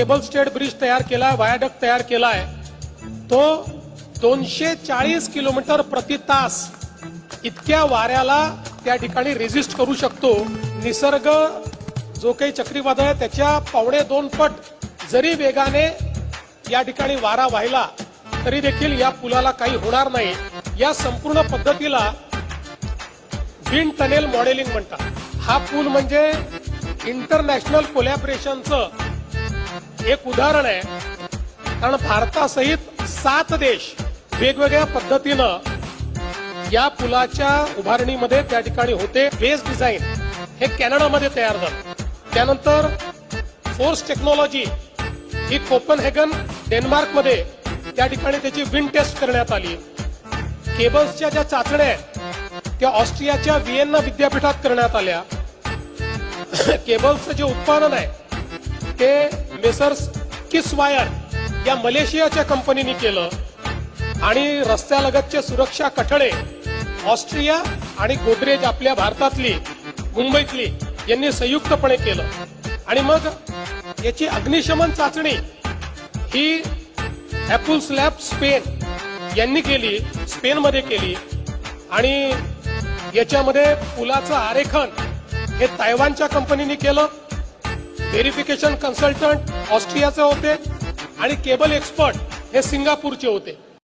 Cable stayed bridge तयार केला, viaduct तयार केलाय, तो 240 किलोमीटर प्रति तास इतक्या वाऱ्याला त्या ठिकाणी रेजिस्ट करू शकतो. निसर्ग जो काही चक्रीवादळ आहे त्याच्या 2.5 पट जरी वेगाने या ठिकाणी वारा वाहिला तरी देखील या पुलाला काही होणार नाही. या संपूर्ण पद्धतीला विंड टनेल मॉडेलिंग म्हणतात. हा पूल म्हणजे इंटरनॅशनल कोलॅबरेशनचं एक उदाहरण आहे. कारण भारतासहित 7 देश वेगवेगळ्या पद्धतीनं या पुलाच्या उभारणीमध्ये त्या ठिकाणी होते. बेस डिझाईन हे कॅनडामध्ये तयार झालं. त्यानंतर फोर्स टेक्नॉलॉजी ही कोपनहेगन डेन्मार्कमध्ये त्या ठिकाणी त्याची विंड टेस्ट करण्यात आली. केबल्सच्या ज्या चाचण्या आहेत त्या ऑस्ट्रियाच्या व्हिएन्ना विद्यापीठात करण्यात आल्या. केबल्सचं जे उत्पादन आहे ते मेसर्स किसवायर या मलेशियाच्या कंपनीने केलं आणि रस्त्यालगतचे सुरक्षा कठडे ऑस्ट्रिया आणि गोदरेज आपल्या भारतातली मुंबईतली यांनी संयुक्तपणे केलं. आणि मग याची अग्निशमन चाचणी ही ॲपुल्स लॅब स्पेन यांनी केली, स्पेनमध्ये केली. आणि याच्यामध्ये पुलाचं आरेखन हे तायवानच्या कंपनीने केलं. व्हेरिफिकेशन कन्सल्टंट ऑस्ट्रियाचे होते आणि केबल एक्सपर्ट हे सिंगापूरचे होते.